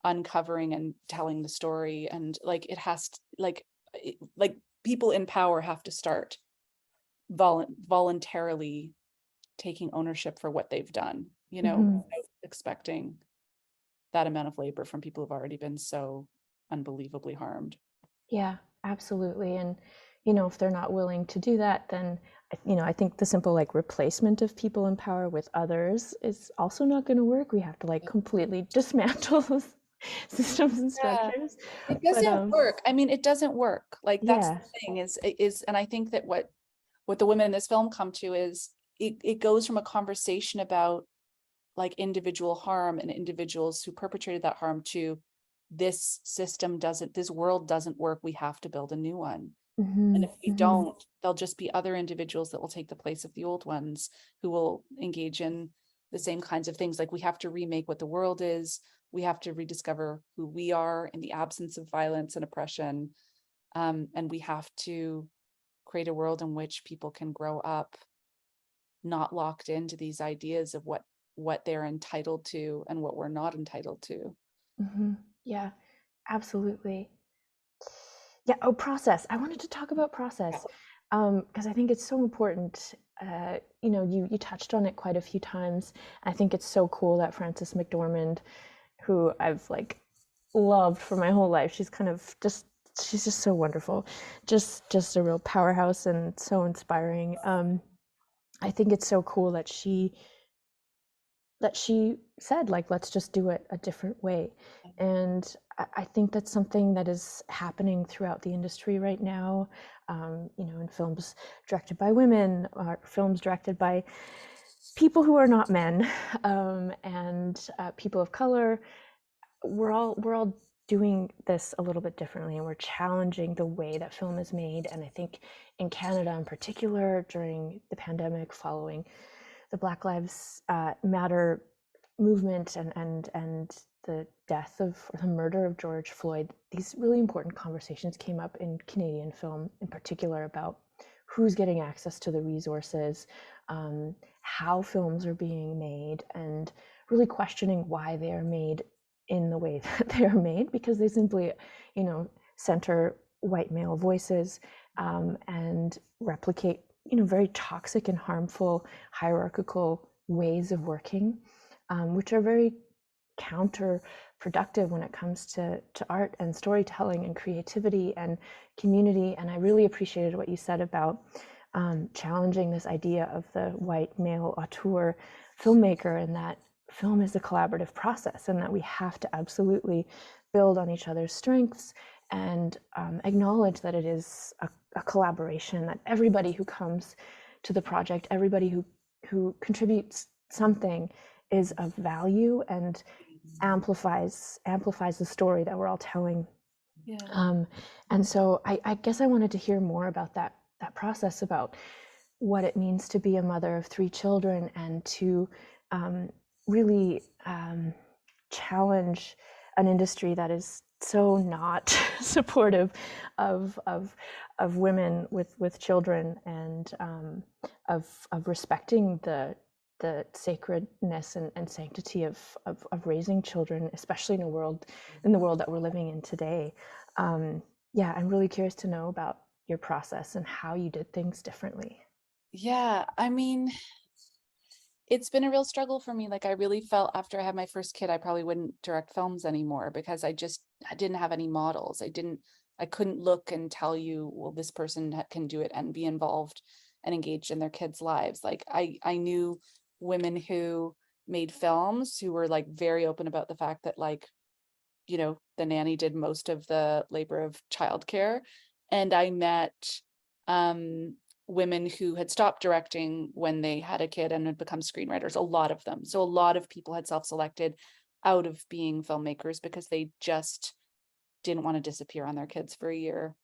uncovering and telling the story. And like it has to, like people in power have to start voluntarily taking ownership for what they've done, without expecting that amount of labor from people who've already been so unbelievably harmed. Yeah, absolutely. And if they're not willing to do that, then I think the simple like replacement of people in power with others is also not going to work. We have to like completely dismantle those systems and structures. It doesn't work. I mean, it doesn't work. Like that's Yeah. the thing is, and I think that what the women in this film come to is it goes from a conversation about like individual harm and individuals who perpetrated that harm to this world doesn't work. We have to build a new one. And if we don't, there'll just be other individuals that will take the place of the old ones, who will engage in the same kinds of things. Like we have to remake what the world is. We have to rediscover who we are in the absence of violence and oppression. And we have to create a world in which people can grow up not locked into these ideas of what they're entitled to and what we're not entitled to. Yeah, absolutely. Yeah. Oh, process. I wanted to talk about process, because I think it's so important. You touched on it quite a few times. I think it's so cool that Frances McDormand, who I've like loved for my whole life. She's she's just so wonderful, just a real powerhouse and so inspiring. I think it's so cool that she said, like, let's just do it a different way. And I think that's something that is happening throughout the industry right now. In films directed by women, or films directed by people who are not men, and people of color. We're all doing this a little bit differently, and we're challenging the way that film is made. And I think in Canada in particular, during the pandemic following the Black Lives Matter movement and the death of, or the murder of George Floyd, these really important conversations came up in Canadian film in particular about who's getting access to the resources, how films are being made, and really questioning why they are made in the way that they are made, because they simply, center white male voices, and replicate, very toxic and harmful hierarchical ways of working, which are very counterproductive when it comes to art and storytelling and creativity and community. And I really appreciated what you said about challenging this idea of the white male auteur filmmaker, and that film is a collaborative process, and that we have to absolutely build on each other's strengths and acknowledge that it is a collaboration, that everybody who comes to the project, everybody who contributes something is of value and amplifies the story that we're all telling. Yeah. And so I guess I wanted to hear more about that process, about what it means to be a mother of 3 children, and to really challenge an industry that is so not supportive of women with children, and of respecting the sacredness and sanctity of raising children, especially in the world that we're living in today. Yeah, I'm really curious to know about your process and how you did things differently. Yeah, I mean, it's been a real struggle for me. Like, I really felt after I had my first kid, I probably wouldn't direct films anymore, because I didn't have any models. I couldn't look and tell you, well, this person can do it and be involved and engaged in their kids' lives. Like, I knew women who made films who were like very open about the fact that, like, the nanny did most of the labor of childcare. And I met women who had stopped directing when they had a kid and had become screenwriters, a lot of them. So a lot of people had self-selected out of being filmmakers because they just didn't want to disappear on their kids for a year,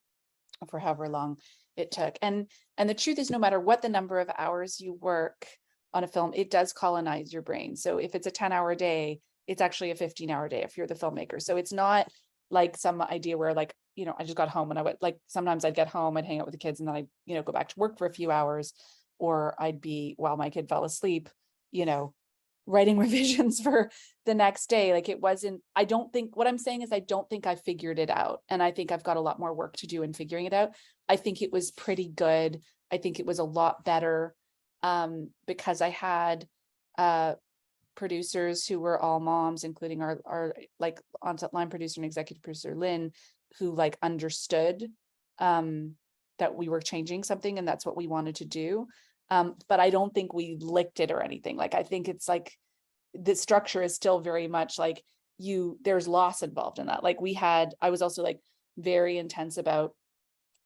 for however long it took. And the truth is, no matter what the number of hours you work on a film, it does colonize your brain. So if it's a 10-hour day, it's actually a 15-hour day if you're the filmmaker. So it's not like some idea where, like, I just got home and I would, like, sometimes I'd get home, I'd hang out with the kids, and then I'd, go back to work for a few hours, or I'd be, while my kid fell asleep, writing revisions for the next day. Like, it wasn't, I don't think, what I'm saying is, I don't think I figured it out. And I think I've got a lot more work to do in figuring it out. I think it was pretty good. I think it was a lot better, because I had producers who were all moms, including our like on-set line producer and executive producer Lynn, who like understood that we were changing something and that's what we wanted to do. But I don't think we licked it or anything. Like, I think it's like the structure is still very much like there's loss involved in that. Like, I was also like very intense about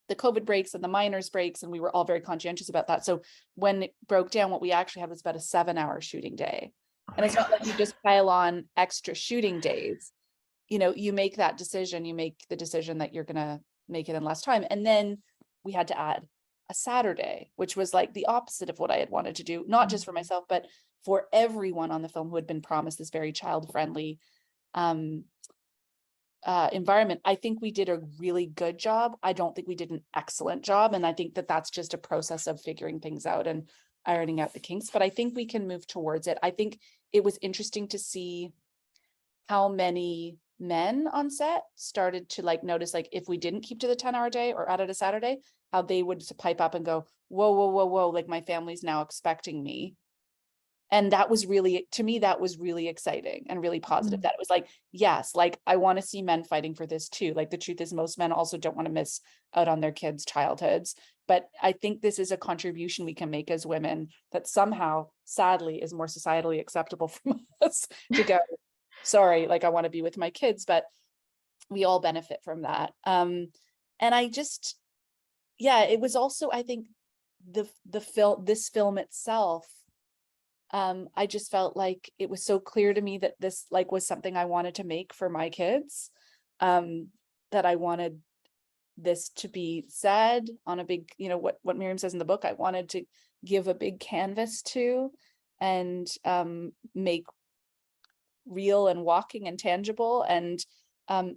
the COVID breaks and the minors breaks, and we were all very conscientious about that. So when it broke down, what we actually had was about a 7-hour shooting day. And it's not like you just pile on extra shooting days. You make that decision, you make the decision that you're going to make it in less time. And then we had to add a Saturday, which was like the opposite of what I had wanted to do, not just for myself, but for everyone on the film who had been promised this very child-friendly environment. I think we did a really good job. I don't think we did an excellent job. And I think that that's just a process of figuring things out and ironing out the kinks, but I think we can move towards it. I think it was interesting to see how many men on set started to like notice, like, if we didn't keep to the 10-hour day or added a Saturday, how they would pipe up and go, whoa, like, my family's now expecting me And that was really, to me, that was really exciting and really positive, that it was like, yes, like I want to see men fighting for this too. Like the truth is most men also don't want to miss out on their kids' childhoods. But I think this is a contribution we can make as women that somehow, sadly, is more societally acceptable from us to go, sorry, like I want to be with my kids, but we all benefit from that. And I just, yeah, it was also, I think this film itself, I just felt like it was so clear to me that this like was something I wanted to make for my kids, that I wanted this to be said on a big, you know, what Miriam says in the book, I wanted to give a big canvas to, and make real and walking and tangible. And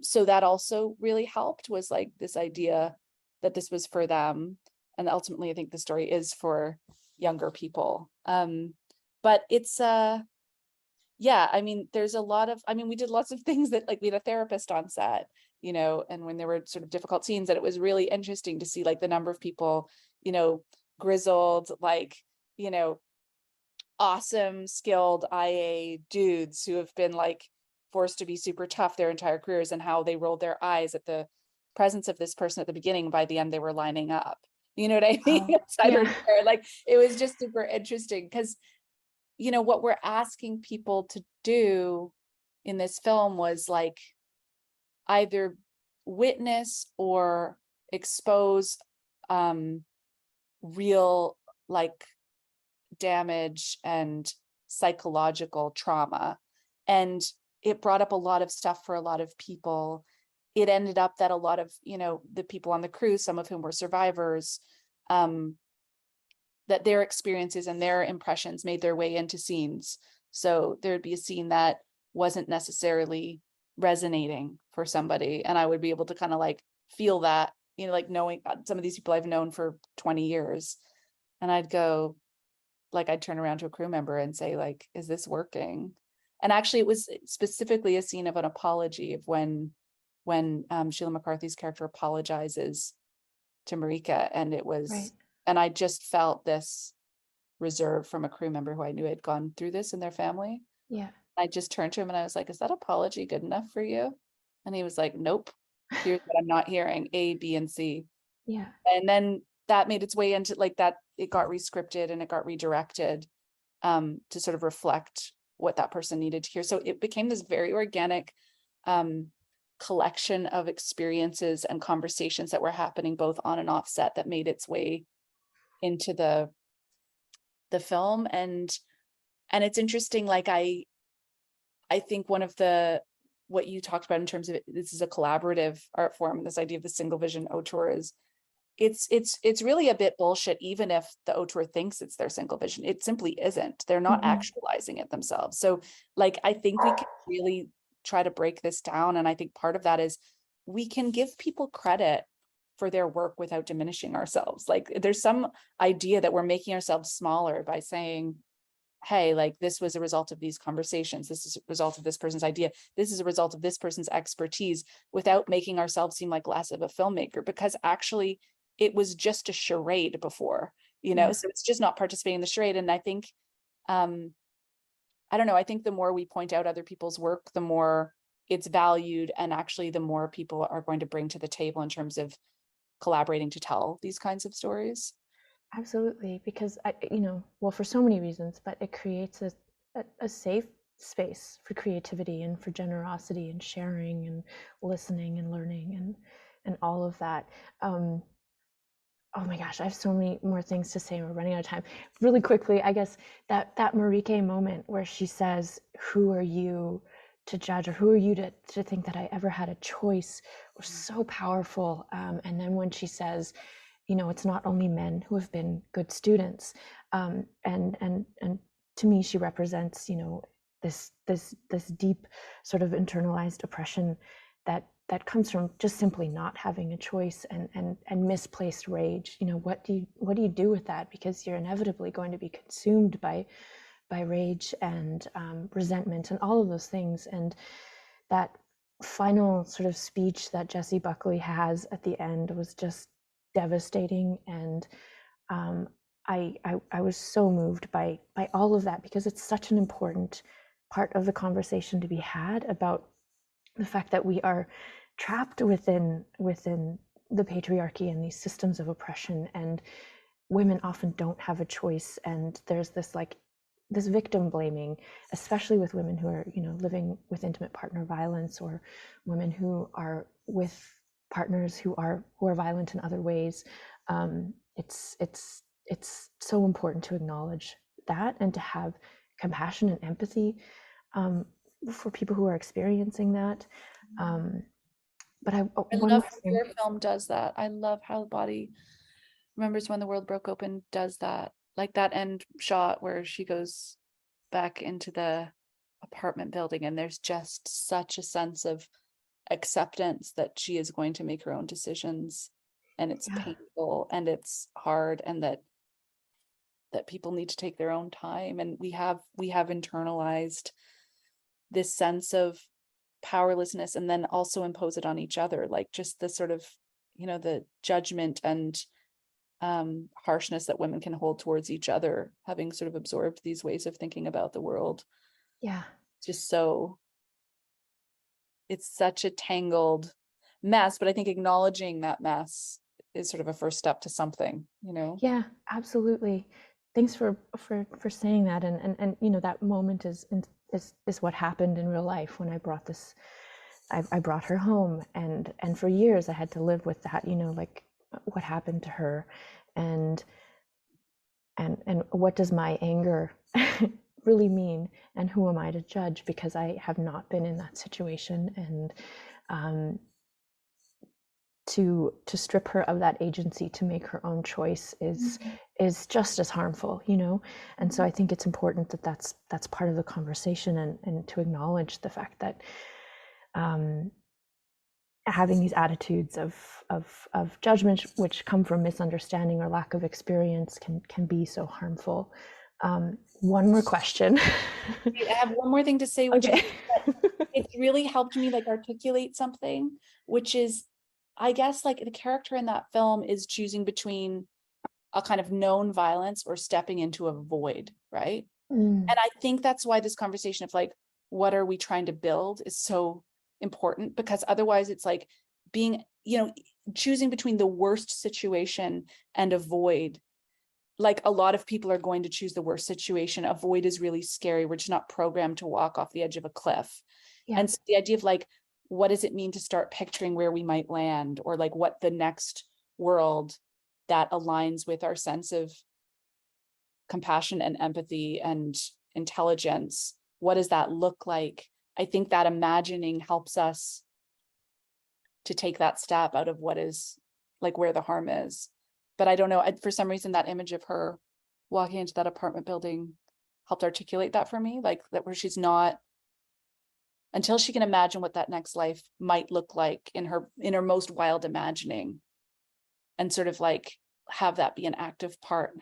so that also really helped, was like this idea that this was for them. And ultimately, I think the story is for younger people. But it's yeah, I mean, there's a lot of, I mean, we did lots of things that, like, we had a therapist on set, you know, and when there were sort of difficult scenes, that it was really interesting to see like the number of people, you know, grizzled, like, you know, awesome, skilled IA dudes who have been like forced to be super tough their entire careers, and how they rolled their eyes at the presence of this person at the beginning. By the end, they were lining up. You know what I mean? Oh, yeah. Like, it was just super interesting because, you know, what we're asking people to do in this film was like either witness or expose real like damage and psychological trauma. And it brought up a lot of stuff for a lot of people. It ended up that a lot of, you know, the people on the crew, some of whom were survivors, that their experiences and their impressions made their way into scenes. So there'd be a scene that wasn't necessarily resonating for somebody, and I would be able to kind of like feel that, you know, like knowing some of these people I've known for 20 years, and I'd go, like, I'd turn around to a crew member and say, like, is this working? And actually, it was specifically a scene of an apology of when Sheila McCarthy's character apologizes to Marika, and it was, Right. and I just felt this reserve from a crew member who I knew had gone through this in their family. Yeah. I just turned to him and I was like, is that apology good enough for you? And he was like, nope, here's what I'm not hearing, A, B, and C. Yeah. And then that made its way into like that, it got rescripted and it got redirected to sort of reflect what that person needed to hear. So it became this very organic collection of experiences and conversations that were happening both on and off set that made its way into the film. And it's interesting, like I think one of the, what you talked about in terms of it, this is a collaborative art form, this idea of the single vision auteur is, it's really a bit bullshit, even if the auteur thinks it's their single vision. It simply isn't. They're not actualizing it themselves. So like, I think we can really try to break this down. And I think part of that is we can give people credit for their work without diminishing ourselves. Like there's some idea that we're making ourselves smaller by saying, hey, like this was a result of these conversations. This is a result of this person's idea. This is a result of this person's expertise, without making ourselves seem like less of a filmmaker, because actually it was just a charade before, you know, so it's just not participating in the charade. And I think, I don't know, I think the more we point out other people's work, the more it's valued, and actually the more people are going to bring to the table in terms of collaborating to tell these kinds of stories. Absolutely, because you know, well, for so many reasons, but it creates a safe space for creativity and for generosity and sharing and listening and learning and all of that. Oh my gosh, I have so many more things to say. We're running out of time. Really quickly, I guess that Marike moment where she says, "Who are you to judge, or who are you to think that I ever had a choice?" was so powerful. And then when she says, you know, it's not only men who have been good students, and to me, she represents, you know, this deep sort of internalized oppression that comes from just simply not having a choice, and misplaced rage. You know, what do you do with that? Because you're inevitably going to be consumed by rage and resentment and all of those things. And that final sort of speech that Jessie Buckley has at the end was just devastating. And I was so moved by all of that, because it's such an important part of the conversation to be had about the fact that we are trapped within the patriarchy and these systems of oppression, and women often don't have a choice, and there's this victim blaming, especially with women who are, living with intimate partner violence, or women who are with partners who are violent in other ways. It's so important to acknowledge that, and to have compassion and empathy for people who are experiencing that. But I one love more how thing. your film does that. I love how Body Remembers When the World Broke Open does that. Like that end shot where she goes back into the apartment building, and there's just such a sense of acceptance that she is going to make her own decisions, and it's Yeah. painful and it's hard, and that people need to take their own time. And we have internalized this sense of powerlessness, and then also impose it on each other, like just the sort of, the judgment and harshness that women can hold towards each other, having sort of absorbed these ways of thinking about the world. Yeah. Just so, it's such a tangled mess, but I think acknowledging that mess is sort of a first step to something, Yeah, absolutely. Thanks for saying that. And that moment is what happened in real life when I brought this. I brought her home, and for years I had to live with that. Like, what happened to her, and what does my anger really mean, and who am I to judge, because I have not been in that situation. And to strip her of that agency to make her own choice is just as harmful, and so I think it's important that that's part of the conversation, and to acknowledge the fact that having these attitudes of judgment, which come from misunderstanding or lack of experience, can be so harmful. One more question. I have one more thing to say, which Okay. is that it's really helped me like articulate something, which is, I guess, like the character in that film is choosing between a kind of known violence or stepping into a void, right? And I think that's why this conversation of like, what are we trying to build is so important, because otherwise it's like being, choosing between the worst situation and a void. Like a lot of people are going to choose the worst situation. A void is really scary. We're just not programmed to walk off the edge of a cliff. Yeah. And so the idea of like, what does it mean to start picturing where we might land, or like what the next world that aligns with our sense of compassion and empathy and intelligence, what does that look like? I think that imagining helps us to take that step out of what is like where the harm is. But I don't know, for some reason that image of her walking into that apartment building helped articulate that for me, like that, where she's not, until she can imagine what that next life might look like in her most wild imagining, and sort of like have that be an active part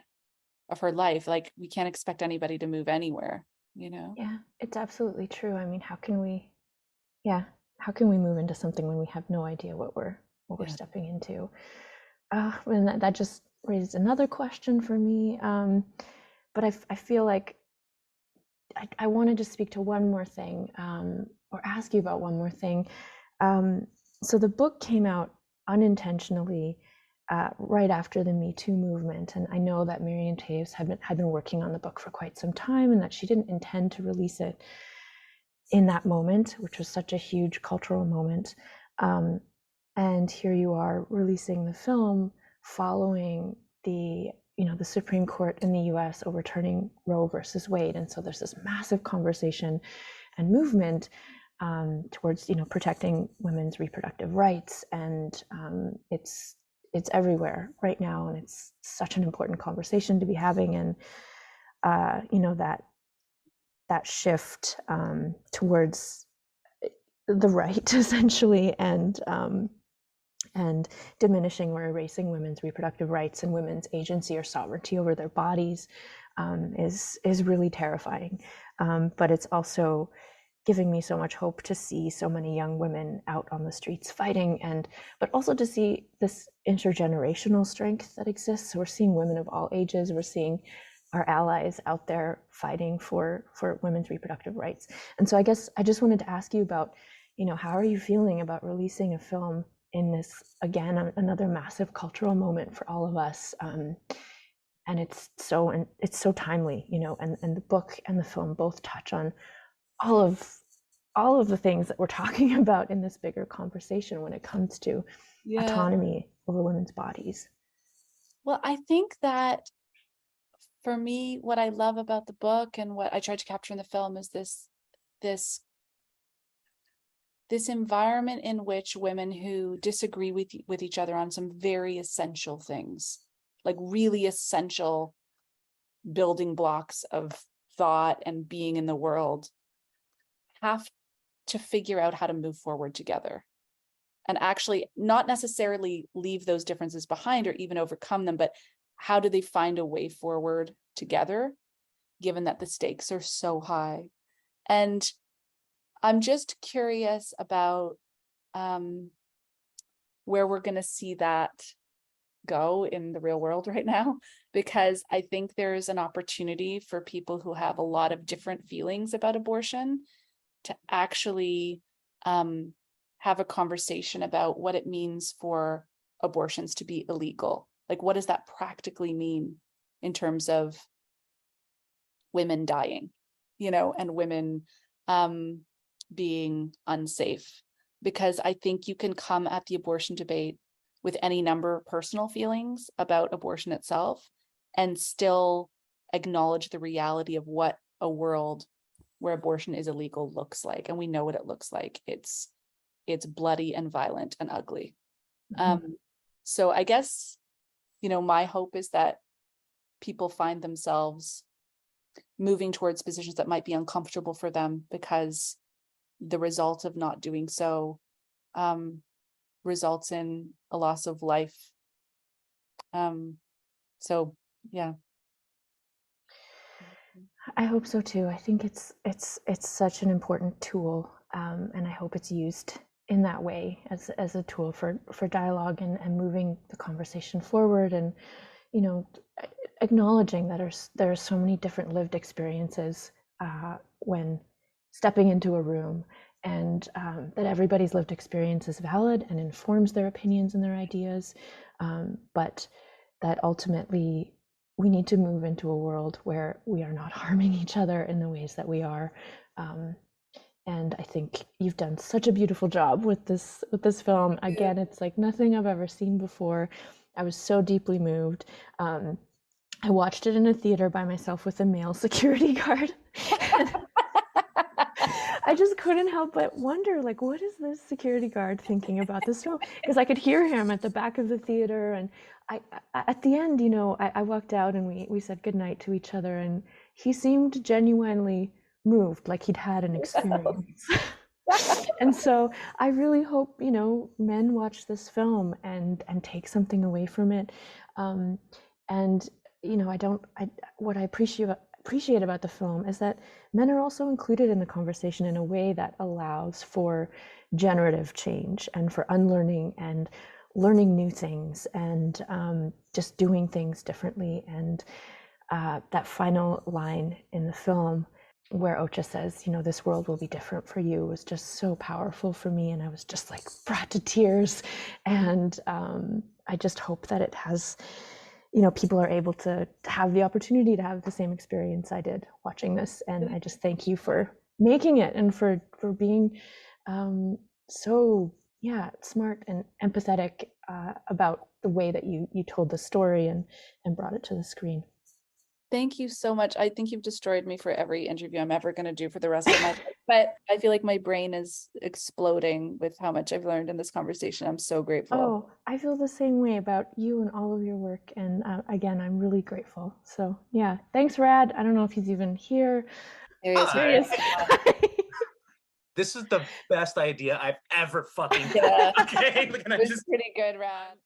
of her life. Like we can't expect anybody to move anywhere, Yeah, it's absolutely true. I mean, how can we move into something when we have no idea what we're stepping into? And that just raised another question for me. But I feel like I wanted to speak to one more thing, or ask you about one more thing. So the book came out unintentionally right after the Me Too movement, and I know that Marion Taves had been working on the book for quite some time, and that she didn't intend to release it in that moment, which was such a huge cultural moment. And here you are releasing the film following the Supreme Court in the US overturning Roe versus Wade. And so there's this massive conversation and movement towards protecting women's reproductive rights. And it's everywhere right now, and it's such an important conversation to be having. And that shift towards the right, essentially, and diminishing or erasing women's reproductive rights and women's agency or sovereignty over their bodies is really terrifying. But it's also giving me so much hope to see so many young women out on the streets fighting, but also to see this intergenerational strength that exists. So we're seeing women of all ages. We're seeing our allies out there fighting for women's reproductive rights. And so I guess I just wanted to ask you about, how are you feeling about releasing a film in this, again, another massive cultural moment for all of us? And it's so timely, and the book and the film both touch on all of the things that we're talking about in this bigger conversation when it comes to autonomy over women's bodies. Well, I think that for me, what I love about the book and what I tried to capture in the film is this environment in which women who disagree with each other on some very essential things, like really essential building blocks of thought and being in the world, have to figure out how to move forward together and actually not necessarily leave those differences behind or even overcome them, but how do they find a way forward together, given that the stakes are so high? And I'm just curious about where we're going to see that go in the real world right now, because I think there's an opportunity for people who have a lot of different feelings about abortion to actually have a conversation about what it means for abortions to be illegal. Like, what does that practically mean in terms of women dying, and women being unsafe? Because I think you can come at the abortion debate with any number of personal feelings about abortion itself and still acknowledge the reality of what a world where abortion is illegal looks like. And we know what it looks like. It's bloody and violent and ugly. So I guess, my hope is that people find themselves moving towards positions that might be uncomfortable for them, because the result of not doing so results in a loss of life. So yeah. I hope so too. I think it's such an important tool, and I hope it's used in that way as a tool for dialogue and moving the conversation forward, and acknowledging that there are so many different lived experiences when stepping into a room, and that everybody's lived experience is valid and informs their opinions and their ideas, but that ultimately we need to move into a world where we are not harming each other in the ways that we are. And I think you've done such a beautiful job with this film. Again, it's like nothing I've ever seen before. I was so deeply moved. I watched it in a theater by myself with a male security guard. I just couldn't help but wonder, like, what is this security guard thinking about this film? Because I could hear him at the back of the theater, and I at the end, I walked out and we said goodnight to each other, and he seemed genuinely moved, like he'd had an experience. And so I really hope, men watch this film and take something away from it. And what I appreciate about the film is that men are also included in the conversation in a way that allows for generative change and for unlearning and learning new things, and just doing things differently. And that final line in the film where Ocha says, this world will be different for you, was just so powerful for me. And I was just like brought to tears. And I just hope that it has, people are able to have the opportunity to have the same experience I did watching this. And I just thank you for making it and for being so smart and empathetic about the way that you told the story and brought it to the screen. Thank you so much. I think you've destroyed me for every interview I'm ever going to do for the rest of my life. But I feel like my brain is exploding with how much I've learned in this conversation. I'm so grateful. Oh, I feel the same way about you and all of your work. And again, I'm really grateful. So yeah, thanks, Rad. I don't know if he's even here. There he is. There he is. This is the best idea I've ever fucking Yeah. okay. It was pretty good, Rad.